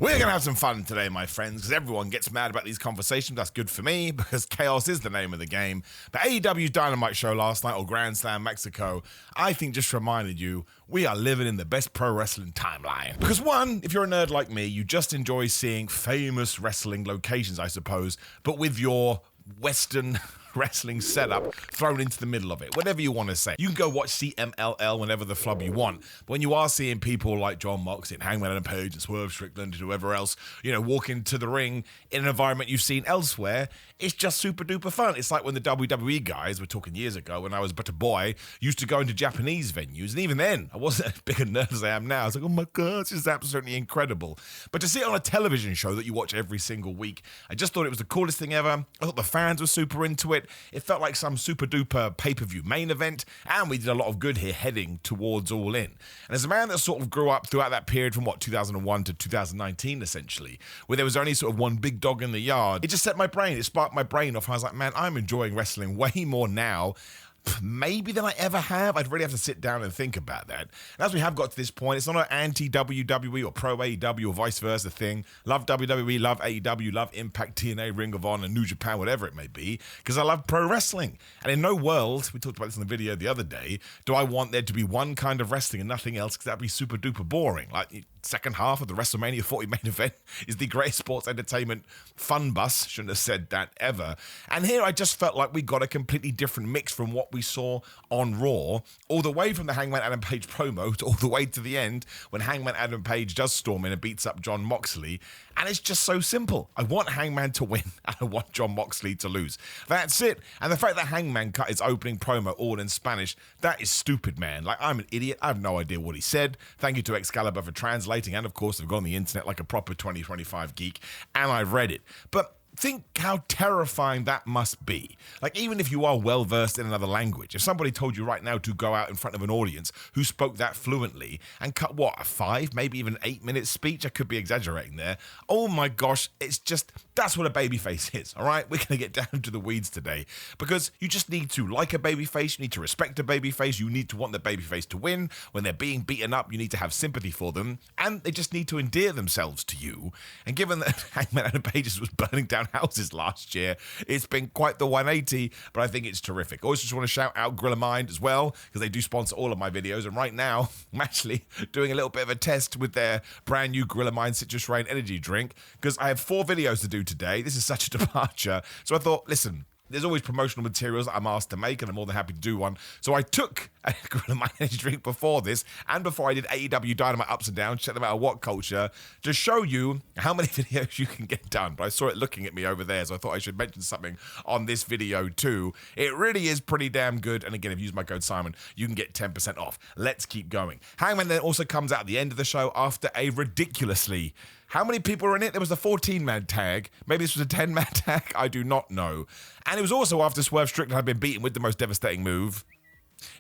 We're going to have some fun today, my friends, because everyone gets mad about these conversations. That's good for me, because chaos is the name of the game. The AEW Dynamite show last night, or Grand Slam Mexico, I think just reminded you we are living in the best pro wrestling timeline. Because one, if you're a nerd like me, you just enjoy seeing famous wrestling locations, I suppose, but with your Western wrestling setup thrown into the middle of it, whatever you want to say. You can go watch CMLL whenever the flub you want, but when you are seeing people like John Moxley and Hangman Adam Page and Swerve Strickland and whoever else, walk into the ring in an environment you've seen elsewhere, it's just super duper fun. It's like when the WWE guys, we're talking years ago, when I was but a boy, used to go into Japanese venues, and even then, I wasn't as big a nerd as I am now. I was like, oh my God, this is absolutely incredible. But to see it on a television show that you watch every single week, I just thought it was the coolest thing ever. I thought the fans were super into it. It felt like some super duper pay-per-view main event, and we did a lot of good here heading towards All In. And as a man that sort of grew up throughout that period from 2001 to 2019 essentially, where there was only sort of one big dog in the yard, it just set my brain, it sparked my brain off. I was like, man, I'm enjoying wrestling way more now maybe than I ever have. I'd really have to sit down and think about that. And as we have got to this point, it's not an anti-WWE or pro-AEW or vice versa thing. Love WWE, love AEW, love Impact, TNA, Ring of Honor, New Japan, whatever it may be, because I love pro wrestling. And in no world, we talked about this in the video the other day, do I want there to be one kind of wrestling and nothing else, because that'd be super duper boring. Like, second half of the WrestleMania 40 main event is the greatest sports entertainment fun bus. Shouldn't have said that ever. And here I just felt like we got a completely different mix from what we saw on Raw, all the way from the Hangman Adam Page promo to all the way to the end when Hangman Adam Page does storm in and beats up John Moxley. And it's just so simple. I want Hangman to win and I want John Moxley to lose. That's it. And the fact that Hangman cut his opening promo all in Spanish, that is stupid, man. Like, I'm an idiot. I have no idea what he said. Thank you to Excalibur for translating. And of course, I've gone on the internet like a proper 2025 geek and I've read it. But think how terrifying that must be. Like, even if you are well versed in another language, if somebody told you right now to go out in front of an audience who spoke that fluently and cut, a 5, maybe even 8-minute speech, I could be exaggerating there. Oh my gosh, it's just, that's what a babyface is, all right? We're going to get down to the weeds today because you just need to like a babyface, you need to respect a babyface, you need to want the babyface to win. When they're being beaten up, you need to have sympathy for them, and they just need to endear themselves to you. And given that Hangman Adam Page was burning down houses last year, it's been quite the 180, but I think it's terrific. Also just want to shout out Gorilla Mind as well, because they do sponsor all of my videos, and right now I'm actually doing a little bit of a test with their brand new Gorilla Mind Citrus Rain energy drink, because I have 4 videos to do today. This is such a departure, so I thought, listen, there's always promotional materials that I'm asked to make, and I'm more than happy to do one. So I took a Gorilla Mind energy drink before this, and before I did AEW Dynamite Ups and Downs, check them out at What Culture, to show you how many videos you can get done. But I saw it looking at me over there, so I thought I should mention something on this video too. It really is pretty damn good. And again, if you use my code Simon, you can get 10% off. Let's keep going. Hangman then also comes out at the end of the show after a ridiculously... How many people were in it? There was a 14-man tag. Maybe this was a 10-man tag. I do not know. And it was also after Swerve Strickland had been beaten with the most devastating move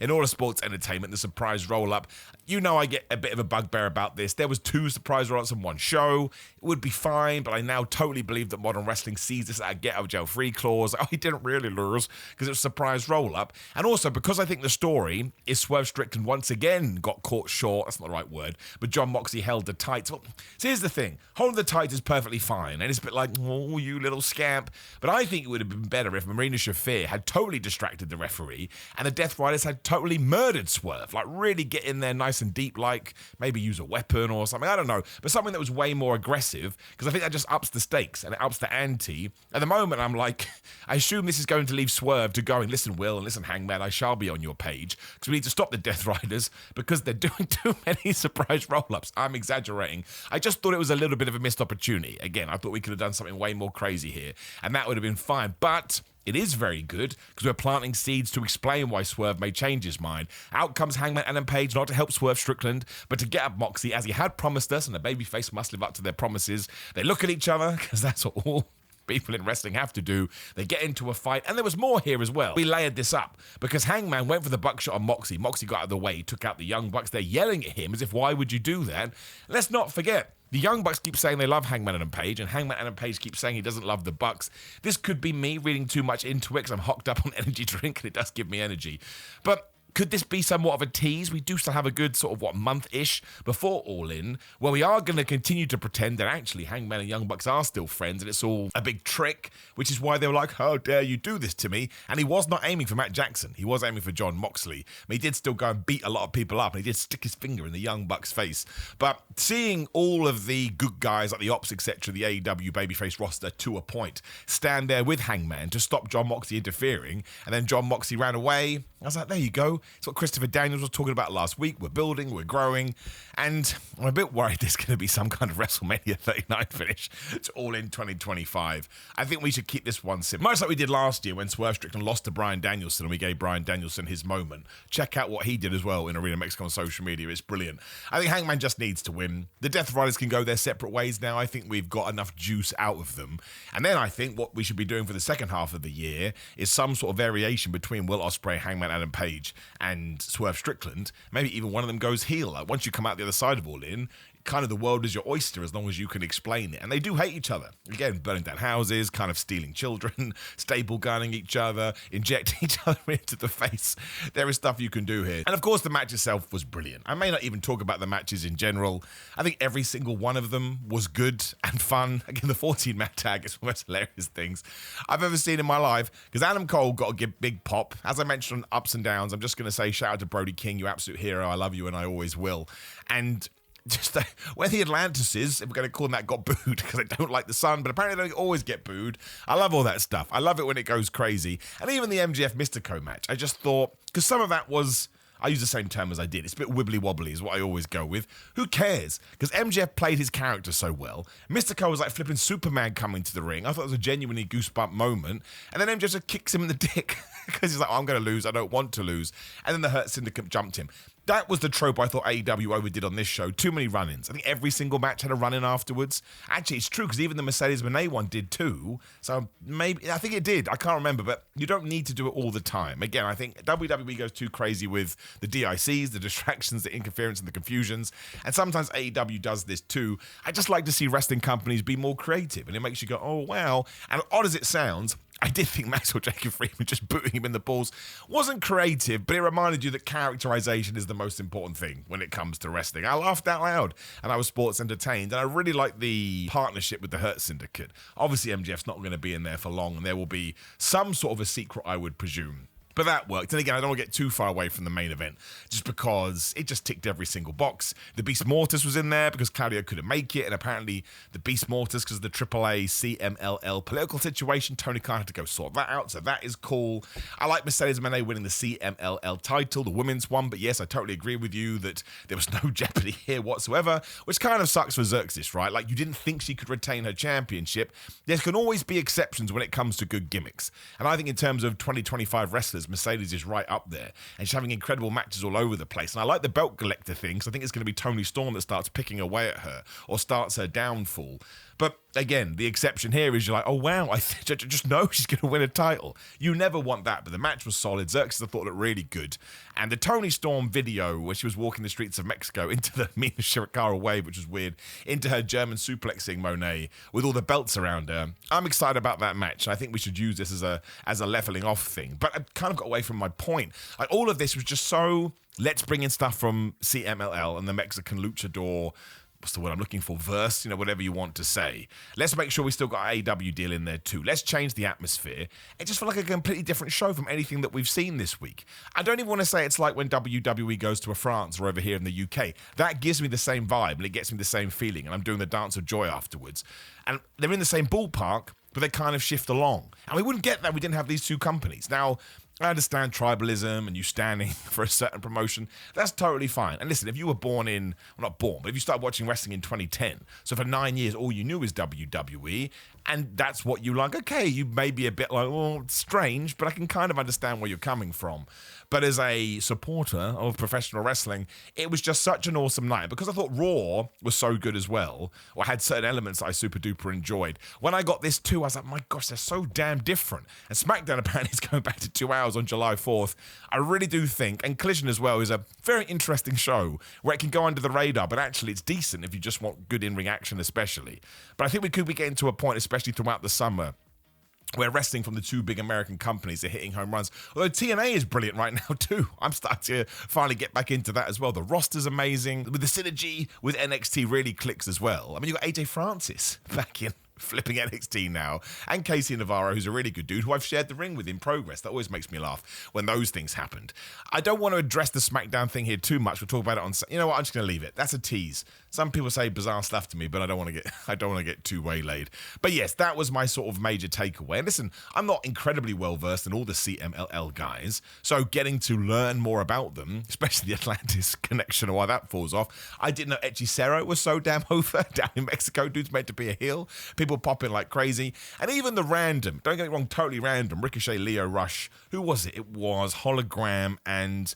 in all of sports entertainment, the surprise roll-up. You know I get a bit of a bugbear about this. There was 2 surprise roll-ups in one show. It would be fine, but I now totally believe that modern wrestling sees this as a get-out-of-jail-free clause. Oh, he didn't really lose because it was a surprise roll-up. And also, because I think the story is Swerve Strickland once again got caught short. That's not the right word. But John Moxley held the tights. Well, so here's the thing. Holding the tights is perfectly fine. And it's a bit like, oh, you little scamp. But I think it would have been better if Marina Shafir had totally distracted the referee and the Death Riders had totally murdered Swerve. Like, really get in there nice and deep, like maybe use a weapon or something. I don't know. But something that was way more aggressive, because I think that just ups the stakes and it ups the ante. At the moment, I'm like, I assume this is going to leave Swerve to going, listen, Will, and listen, Hangman, I shall be on your page, because we need to stop the Death Riders because they're doing too many surprise roll-ups. I'm exaggerating. I just thought it was a little bit of a missed opportunity. Again, I thought we could have done something way more crazy here, and that would have been fine. But it is very good because we're planting seeds to explain why Swerve may change his mind. Out comes Hangman Adam Page, not to help Swerve Strickland, but to get up Moxie as he had promised us, and the babyface must live up to their promises. They look at each other, because that's what all people in wrestling have to do. They get into a fight, and there was more here as well. We layered this up because Hangman went for the buckshot on Moxie. Moxie got out of the way, took out the Young Bucks. They're yelling at him as if, why would you do that? Let's not forget, the Young Bucks keep saying they love Hangman Adam Page, and Hangman Adam Page keeps saying he doesn't love the Bucks. This could be me reading too much into it because I'm hocked up on energy drink, and it does give me energy. But Could this be somewhat of a tease? We do still have a good sort of, month-ish before All In, where we are going to continue to pretend that actually Hangman and Young Bucks are still friends and it's all a big trick, which is why they were like, how dare you do this to me? And he was not aiming for Matt Jackson. He was aiming for Jon Moxley. I mean, he did still go and beat a lot of people up, and he did stick his finger in the Young Bucks' face. But seeing all of the good guys like the Ops, etc., the AEW babyface roster to a point, stand there with Hangman to stop Jon Moxley interfering, and then Jon Moxley ran away, I was like, there you go. It's what Christopher Daniels was talking about last week. We're building, we're growing, and I'm a bit worried there's going to be some kind of WrestleMania 39 finish. It's All In 2025. I think we should keep this one simple. Much like we did last year when Swerve Strickland lost to Bryan Danielson and we gave Bryan Danielson his moment. Check out what he did as well in Arena Mexico on social media. It's brilliant. I think Hangman just needs to win. The Death Riders can go their separate ways now. I think we've got enough juice out of them. And then I think what we should be doing for the second half of the year is some sort of variation between Will Ospreay, Hangman Adam Page, and Swerve Strickland. Maybe even one of them goes heel. Like once you come out the other side of All In, kind of the world is your oyster as long as you can explain it. And they do hate each other. Again, burning down houses, kind of stealing children, staple gunning each other, injecting each other into the face. There is stuff you can do here. And of course, the match itself was brilliant. I may not even talk about the matches in general. I think every single one of them was good and fun. Again, the 14-man tag is one of the most hilarious things I've ever seen in my life, because Adam Cole got a big pop. As I mentioned on Ups and Downs, I'm just going to say shout out to Brody King, you absolute hero. I love you and I always will. And just where the Atlantis is, if we're going to call them that, got booed because they don't like the sun, but apparently they don't always get booed. I love all that stuff. I love it when it goes crazy. And even the MJF Mystico match, I just thought, because some of that was, I use the same term as I did, it's a bit wibbly wobbly is what I always go with. Who cares? Because MJF played his character so well. Mystico was like flipping Superman coming to the ring. I thought it was a genuinely goosebump moment. And then MJF just kicks him in the dick because he's like, oh, I'm going to lose. I don't want to lose. And then the Hurt Syndicate jumped him. That was the trope I thought AEW overdid on this show. Too many run-ins. I think every single match had a run-in afterwards. Actually, it's true, because even the Mercedes Moné one did too. So maybe, I think it did. I can't remember, but you don't need to do it all the time. Again, I think WWE goes too crazy with the DICs, the distractions, the interference, and the confusions. And sometimes AEW does this too. I just like to see wrestling companies be more creative, and it makes you go, oh, wow. And odd as it sounds, I did think Maxwell Jacob Friedman just booting him in the balls wasn't creative, but it reminded you that characterization is the most important thing when it comes to wrestling. I laughed out loud and I was sports entertained, and I really like the partnership with the Hurt Syndicate. Obviously, MJF's not going to be in there for long, and there will be some sort of a secret, I would presume. But that worked. And again, I don't want to get too far away from the main event just because it just ticked every single box. The Beast Mortis was in there because Claudio couldn't make it. And apparently the Beast Mortis, because of the AAA CMLL political situation, Tony Khan had to go sort that out. So that is cool. I like Mercedes Moné winning the CMLL title, the women's one. But yes, I totally agree with you that there was no jeopardy here whatsoever, which kind of sucks for Xerxes, right? Like, you didn't think she could retain her championship. There can always be exceptions when it comes to good gimmicks. And I think in terms of 2025 wrestlers, Mercedes is right up there, and she's having incredible matches all over the place. And I like the belt collector thing, because I think it's going to be Tony Storm that starts picking away at her or starts her downfall. But again, the exception here is you're like, oh wow, I just know she's going to win a title. You never want that, but the match was solid. Xerxes, I thought, looked really good. And the Tony Storm video where she was walking the streets of Mexico into the Mina Shirakawa wave, which was weird, into her German suplexing Monet with all the belts around her. I'm excited about that match. I think we should use this as a leveling off thing. But I kind of got away from my point. Like, all of this was just so, let's bring in stuff from CMLL and the Mexican luchador, what's the word I'm looking for? Verse, whatever you want to say. Let's make sure we still got an AEW deal in there too. Let's change the atmosphere. It just felt like a completely different show from anything that we've seen this week. I don't even want to say it's like when WWE goes to a France or over here in the UK. That gives me the same vibe and it gets me the same feeling, and I'm doing the dance of joy afterwards. And they're in the same ballpark, but they kind of shift along. And we wouldn't get that if we didn't have these two companies. Now, I understand tribalism and you standing for a certain promotion. That's totally fine. And listen, if you were born in, well, not born, but if you started watching wrestling in 2010, so for 9 years, all you knew was WWE, and that's what you like, okay, you may be a bit like, well, it's strange, but I can kind of understand where you're coming from. But as a supporter of professional wrestling, it was just such an awesome night, because I thought Raw was so good as well, or had certain elements that I super duper enjoyed. When I got this too, I was like, my gosh, they're so damn different. And SmackDown apparently is going back to 2 hours on July 4th. I really do think, and Collision as well is a very interesting show where it can go under the radar, but actually it's decent if you just want good in-ring action especially. But I think we could be getting to a point, especially throughout the summer, where wrestling from the two big American companies are hitting home runs. Although TNA is brilliant right now too. I'm starting to finally get back into that as well. The roster's amazing. With the synergy with NXT really clicks as well. I mean, you've got AJ Francis back in flipping NXT now, and Casey Navarro, who's a really good dude, who I've shared the ring with in Progress. That always makes me laugh when those things happened. I don't want to address the SmackDown thing here too much. We'll talk about it on. You know what? I'm just going to leave it. That's a tease. Some people say bizarre stuff to me, but I don't want to get too waylaid. But yes, that was my sort of major takeaway. And listen, I'm not incredibly well versed in all the CMLL guys, so getting to learn more about them, especially the Atlantis connection and why that falls off. I didn't know Hechicero was so damn over down in Mexico. Dude's meant to be a heel. People popping like crazy. And even the random, don't get me wrong, totally random, Ricochet, Leo Rush. Who was it? It was Hologram and...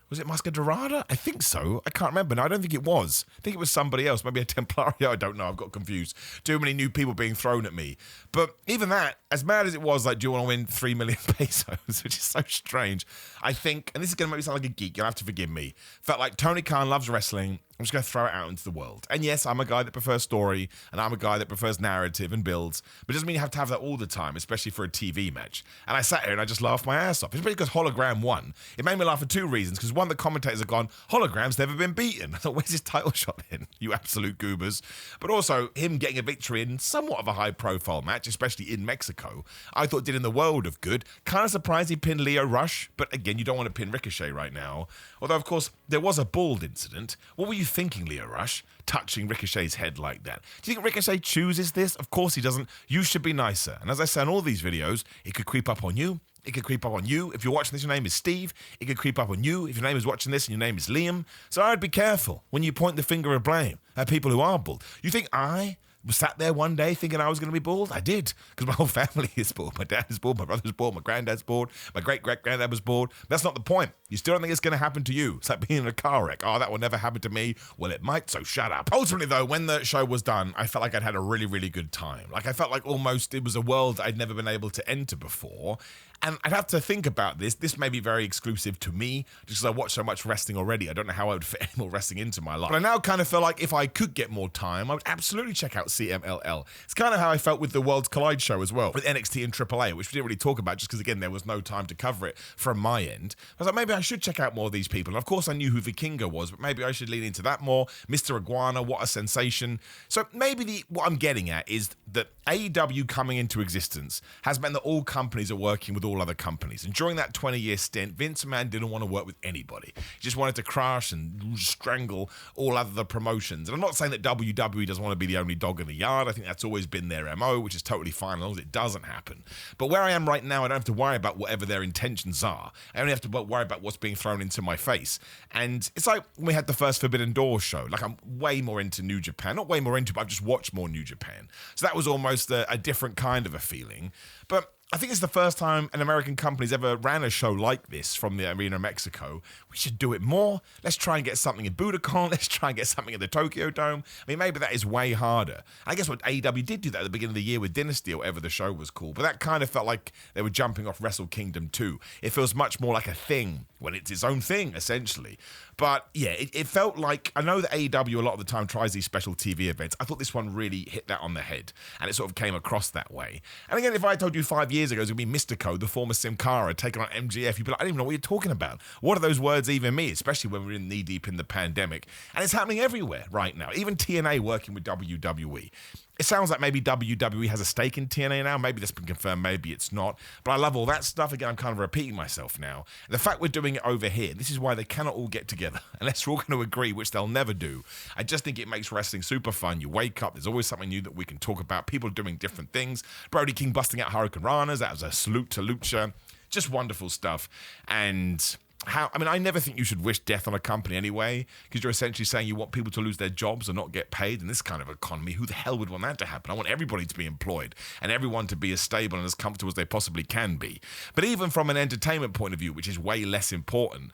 was it Masquerada? I think so. I can't remember. No, I don't think it was. I think it was somebody else. Maybe a Templario. I don't know. I've got confused. Too many new people being thrown at me. But even that, as mad as it was, like, do you want to win 3 million pesos? Which is so strange. I think, and this is going to make me sound like a geek. You'll have to forgive me. Felt like Tony Khan loves wrestling. I'm just going to throw it out into the world. And yes, I'm a guy that prefers story, and I'm a guy that prefers narrative and builds, but it doesn't mean you have to have that all the time, especially for a TV match. And I sat here and I just laughed my ass off. Especially because Hologram won. It made me laugh for two reasons. Because one, the commentators have gone, Hologram's never been beaten. I thought, where's his title shot then, you absolute goobers? But also, him getting a victory in somewhat of a high-profile match, especially in Mexico, I thought did in the world of good. Kind of surprised he pinned Leo Rush, but again, you don't want to pin Ricochet right now. Although, of course, there was a bald incident. What were you thinking, Leo Rush, touching Ricochet's head like that? Do you think Ricochet chooses this? Of course he doesn't. You should be nicer. And as I say in all these videos, it could creep up on you. It could creep up on you. If you're watching this, your name is Steve. It could creep up on you if your name is watching this and your name is Liam. So I'd be careful when you point the finger of blame at people who are bald. You think I sat there one day thinking I was going to be bald? I did, because my whole family is bald. My dad is bald, my brother's bald, my granddad's bald, my great-great-granddad was bald. That's not the point. You still don't think it's going to happen to you. It's like being in a car wreck. Oh, that will never happen to me. Well, it might, so shut up. Ultimately, though, when the show was done, I felt like I'd had a really, really good time. Like, I felt like almost it was a world I'd never been able to enter before. And I'd have to think about this. This may be very exclusive to me, just because I watch so much wrestling already. I don't know how I would fit any more wrestling into my life. But I now kind of feel like if I could get more time, I would absolutely check out CMLL. It's kind of how I felt with the Worlds Collide show as well, with NXT and AAA, which we didn't really talk about just because, again, there was no time to cover it from my end. I was like, maybe I should check out more of these people. And of course, I knew who Vikingo was, but maybe I should lean into that more. Mr. Iguana, what a sensation. So maybe what I'm getting at is that AEW coming into existence has meant that all companies are working with all other companies. And during that 20-year stint, Vince McMahon didn't want to work with anybody. He just wanted to crush and strangle all other promotions. And I'm not saying that WWE doesn't want to be the only dog in the yard. I think that's always been their MO, which is totally fine as long as it doesn't happen. But where I am right now, I don't have to worry about whatever their intentions are. I only have to worry about what's being thrown into my face. And it's like when we had the first Forbidden Door show. Like, I'm way more into New Japan. Not way more into, but I've just watched more New Japan. So that was almost a different kind of a feeling. But I think it's the first time an American company's ever ran a show like this from the Arena of Mexico. We should do it more. Let's try and get something in Budokan. Let's try and get something in the Tokyo Dome. I mean, maybe that is way harder. I guess what AEW did do that at the beginning of the year with Dynasty or whatever the show was called, but that kind of felt like they were jumping off Wrestle Kingdom 2. It feels much more like a thing when it's its own thing, essentially. But yeah, it felt like, I know that AEW a lot of the time tries these special TV events. I thought this one really hit that on the head, and it sort of came across that way. And again, if I told you 5 years ago it was going to be Mystico, the former Sin Cara, taking on MGF, you'd be like, I don't even know what you're talking about. What do those words even mean? Especially when we're in knee-deep in the pandemic. And it's happening everywhere right now. Even TNA working with WWE. It sounds like maybe WWE has a stake in TNA now. Maybe that's been confirmed, maybe it's not. But I love all that stuff. Again, I'm kind of repeating myself now. The fact we're doing it over here, this is why they cannot all get together unless we're all going to agree, which they'll never do. I just think it makes wrestling super fun. You wake up, there's always something new that we can talk about. People doing different things. Brody King busting out Hurricane Ranas. That was a salute to Lucha. Just wonderful stuff. And I never think you should wish death on a company anyway, because you're essentially saying you want people to lose their jobs and not get paid in this kind of economy. Who the hell would want that to happen? I want everybody to be employed and everyone to be as stable and as comfortable as they possibly can be. But even from an entertainment point of view, which is way less important,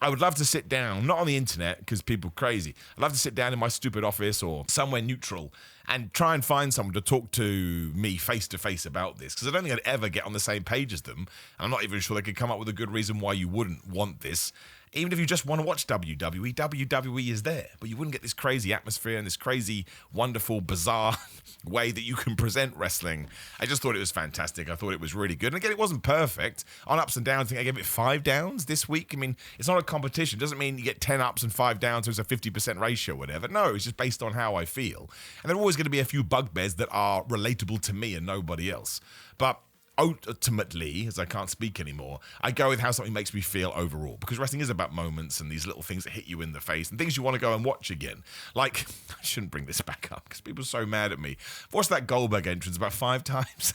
I would love to sit down, not on the internet, because people are crazy. I'd love to sit down in my stupid office or somewhere neutral and try and find someone to talk to me face-to-face about this, because I don't think I'd ever get on the same page as them. And I'm not even sure they could come up with a good reason why you wouldn't want this. Even if you just want to watch WWE, WWE is there. But you wouldn't get this crazy atmosphere and this crazy, wonderful, bizarre way that you can present wrestling. I just thought it was fantastic. I thought it was really good. And again, it wasn't perfect. On ups and downs, I think I gave it 5 downs this week. I mean, it's not a competition. It doesn't mean you get 10 ups and 5 downs, so it's a 50% ratio or whatever. No, it's just based on how I feel. And there are always going to be a few bugbears that are relatable to me and nobody else. But ultimately, as I can't speak anymore, I go with how something makes me feel overall, because wrestling is about moments and these little things that hit you in the face and things you want to go and watch again. Like, I shouldn't bring this back up because people are so mad at me. I've watched that Goldberg entrance about 5 times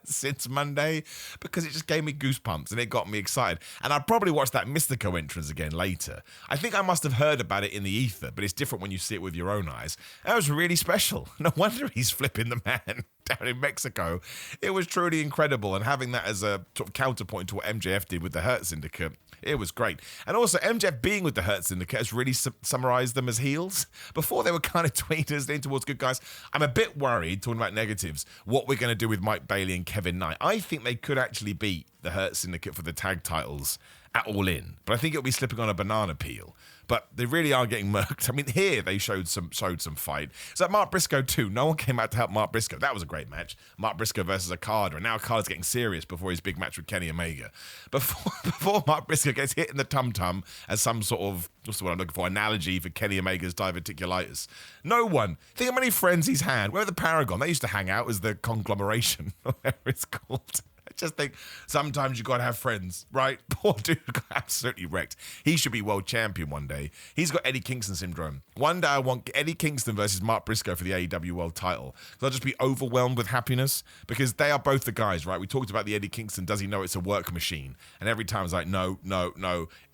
since Monday because it just gave me goosebumps and it got me excited. And I'd probably watch that Mystico entrance again later. I think I must have heard about it in the ether, but it's different when you see it with your own eyes. That was really special. No wonder he's flipping the man down in Mexico. It was truly incredible, and having that as a sort of counterpoint to what MJF did with the Hurt Syndicate, it was great. And also, MJF being with the Hurt Syndicate has really summarized them as heels. Before, they were kind of tweeners leaning towards good guys. I'm a bit worried, talking about negatives, what we're going to do with Mike Bailey and Kevin Knight. I think they could actually beat the Hurt Syndicate for the tag titles at All In, but I think it'll be slipping on a banana peel. But they really are getting murked. I mean, here they showed some fight. So Mark Briscoe too. No one came out to help Mark Briscoe. That was a great match. Mark Briscoe versus Okada. And now Okada's getting serious before his big match with Kenny Omega. Before Mark Briscoe gets hit in the tum-tum as some sort of, what's the word I'm looking for, analogy for Kenny Omega's diverticulitis. No one. Think how many friends he's had. Where the Paragon? They used to hang out as the conglomeration, whatever it's called. I just think sometimes you got to have friends, right? Poor dude got absolutely wrecked. He should be world champion one day. He's got Eddie Kingston syndrome. One day I want Eddie Kingston versus Mark Briscoe for the AEW world title. So I'll just be overwhelmed with happiness because they are both the guys, right? We talked about the Eddie Kingston. Does he know it's a work machine? And every time it's like, no.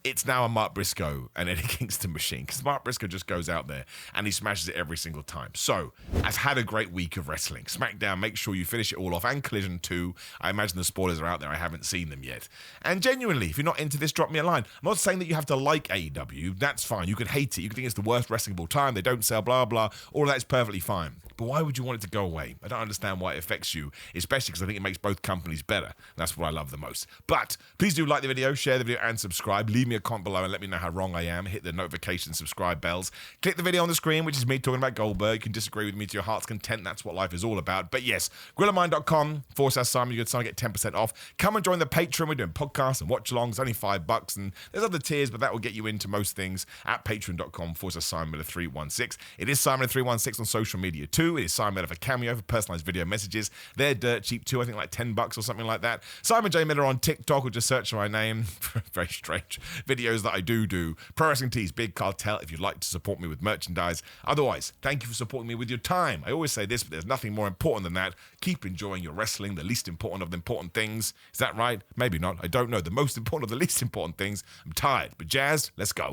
It's now a Mark Briscoe and Eddie Kingston machine because Mark Briscoe just goes out there and he smashes it every single time. So, I've had a great week of wrestling. SmackDown, make sure you finish it all off. And Collision 2. I imagine the spoilers are out there. I haven't seen them yet. And genuinely, if you're not into this, drop me a line. I'm not saying that you have to like AEW. That's fine. You can hate it. You can think it's the worst wrestling of all time. They don't sell, blah, blah. All of that is perfectly fine. But why would you want it to go away? I don't understand why it affects you, especially because I think it makes both companies better. That's what I love the most. But please do like the video, share the video, and subscribe. Leave me a comment below and let me know how wrong I am. Hit the notification, subscribe bells. Click the video on the screen, which is me talking about Goldberg. You can disagree with me to your heart's content. That's what life is all about. But yes, grillermind.com/Simon. You can get 10% off. Come and join the Patreon. We're doing podcasts and watch-alongs. Only $5. And there's other tiers, but that will get you into most things at patreon.com/SimonMiller316. It is SimonMiller316 on social media too. It is Simon Miller for Cameo for personalized video messages. They're dirt cheap too. I think like $10 or something like that. Simon J. Miller on TikTok, or just search my name for very strange videos that I do. Pro Wrestling Tees, Big Cartel, if you'd like to support me with merchandise. Otherwise, thank you for supporting me with your time. I always say this, but there's nothing more important than that. Keep enjoying your wrestling, the least important of the important things. Is that right? Maybe not. I don't know. The most important of the least important things. I'm tired, but jazzed. Let's go.